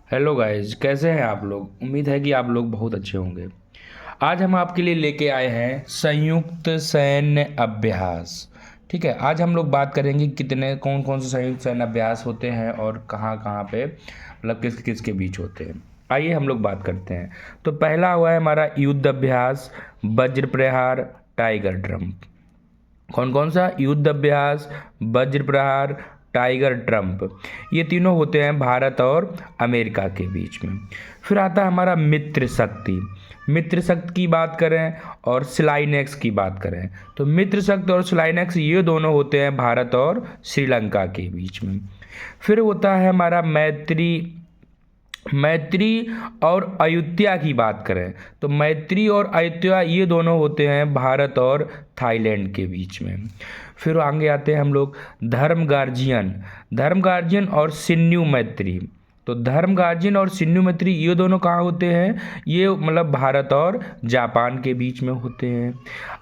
Hello guys, कैसे हैं आप लोग। उम्मीद है कि आप लोग बहुत अच्छे होंगे। आज हम आपके लिए लेके आए हैं संयुक्त सैन्य अभ्यास। ठीक है, आज हम लोग बात करेंगे कितने कौन कौन से संयुक्त सैन्य अभ्यास होते हैं और कहाँ कहाँ पे मतलब किस किस के बीच होते हैं। आइए हम लोग बात करते हैं। तो पहला हुआ है हमारा युद्ध अभ्यास, वज्र प्रहार, टाइगर ड्रम। कौन कौन सा युद्ध अभ्यास, वज्र प्रहार, टाइगर ट्रंप, ये तीनों होते हैं भारत और अमेरिका के बीच में। फिर आता है हमारा मित्र शक्ति। मित्र शक्ति की बात करें और स्लाइनेक्स की बात करें तो मित्र शक्ति और स्लाइनेक्स ये दोनों होते हैं भारत और श्रीलंका के बीच में। फिर होता है हमारा मैत्री। मैत्री और अयुत्या की बात करें तो मैत्री और अयुत्या ये दोनों होते हैं भारत और थाईलैंड के बीच में। फिर आगे आते हैं हम लोग धर्म गार्जियन। धर्म गार्जियन और सिन्यू मैत्री। तो धर्म गार्जियन और सिन्यू मैत्री ये दोनों कहाँ होते हैं, ये मतलब भारत और जापान के बीच में होते हैं।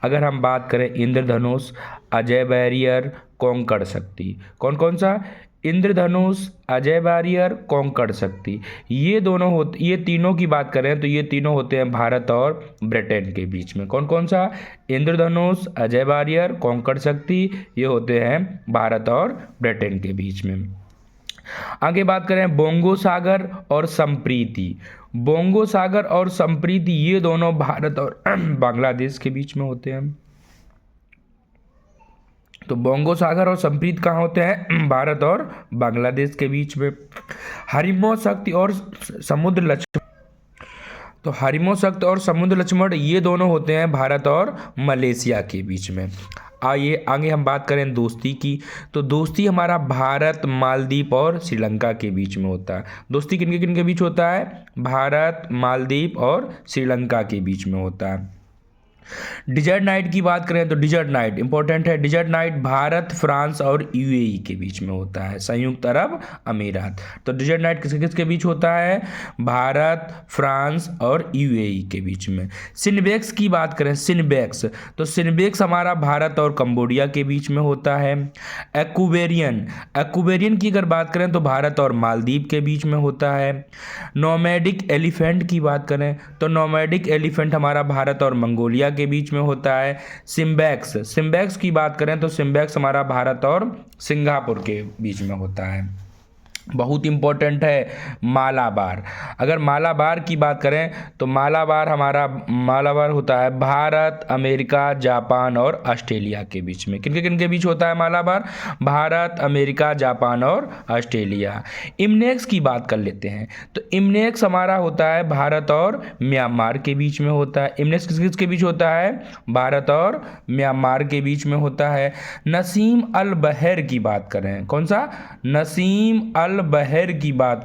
अगर हम बात करें इंद्रधनुष, अजय बैरियर, कोंकण शक्ति, कौन कौन सा, इंद्रधनुष, अजय बैरियर, कोंकण शक्ति, ये तीनों की बात करें तो ये तीनों होते हैं भारत और ब्रिटेन के बीच में। कौन कौन सा, इंद्रधनुष, अजय बैरियर, कोंकण शक्ति, ये होते हैं भारत और ब्रिटेन के बीच में। आगे बात करें बोंगो सागर और संप्रीति। बोंगो सागर और संप्रीति ये दोनों भारत और बांग्लादेश के बीच में होते हैं। तो बोंगो सागर और संप्रीत कहाँ होते हैं, भारत और बांग्लादेश के बीच में। हरिमो शक्ति और समुद्र लक्ष्मण। तो हरिमो शक्ति और समुद्र लक्ष्मण ये दोनों होते हैं भारत और मलेशिया के बीच में। आइए आगे हम बात करें दोस्ती की। तो दोस्ती हमारा भारत, मालदीव और श्रीलंका के बीच में होता है। दोस्ती किन के बीच होता है, भारत, मालदीव और श्रीलंका के बीच में होता है। डिजर्ट नाइट की बात करें तो डिजर्ट नाइट इंपॉर्टेंट है। डिजर्ट नाइट भारत, फ्रांस और यूएई के बीच में होता है, संयुक्त अरब अमीरात। तो डिजर्ट नाइट किसके किसके बीच होता है, भारत, फ्रांस और यूएई के बीच में। सिनबेक्स की बात करें, सिनबेक्स, तो सिनबेक्स हमारा भारत और कंबोडिया के बीच में होता है। एक्वेरियन, एक्वेरियन की अगर बात करें तो भारत और मालदीव के बीच में होता है। नोमैडिक एलिफेंट की बात करें तो नोमैडिक एलिफेंट हमारा भारत और मंगोलिया के बीच में होता है। सिम्बैक्स, सिम्बैक्स की बात करें तो सिम्बैक्स हमारा भारत और सिंगापुर के बीच में होता है। बहुत इंपॉर्टेंट है मालाबार। अगर मालाबार की बात करें तो मालाबार होता है भारत, अमेरिका, जापान और ऑस्ट्रेलिया के बीच में। किन के बीच होता है मालाबार, भारत, अमेरिका, जापान और ऑस्ट्रेलिया। इमनेक्स की बात कर लेते हैं तो इमनेक्स हमारा होता है भारत और म्यांमार के बीच में होता है। इमनेक्स किस किस के बीच होता है, भारत और म्यांमार के बीच में होता है। नसीम अल बहर की बात करें, कौन सा, नसीम अल बहर की बात,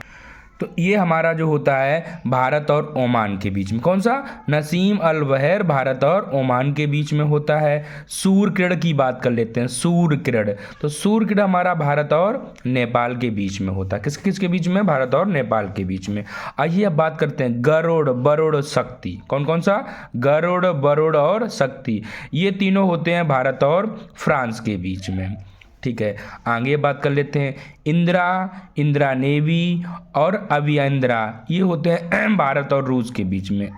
तो ये हमारा जो होता है भारत और ओमान के बीच में। कौन सा, नसीम अल बहर भारत और ओमान के बीच में होता है। सूर्यकिरण की बात कर लेते हैं, सूर्यकिरण, तो सूर्यकिरण हमारा भारत और नेपाल के बीच में होता है। किस किस के बीच में, भारत और नेपाल के बीच में। आइए अब बात करते हैं गरुड़, बरुड़, शक्ति, कौन कौन सा, गरुड़, बरुड़ और शक्ति, ये तीनों होते हैं भारत और फ्रांस के बीच में। ठीक है, आगे बात कर लेते हैं इंदिरा, इंदिरा नेवी और अभियंद्रा, ये होते हैं भारत और रूस के बीच में।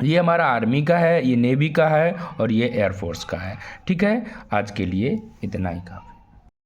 ये हमारा आर्मी का है, ये नेवी का है और ये एयरफोर्स का है। ठीक है, आज के लिए इतना ही काफ़ी।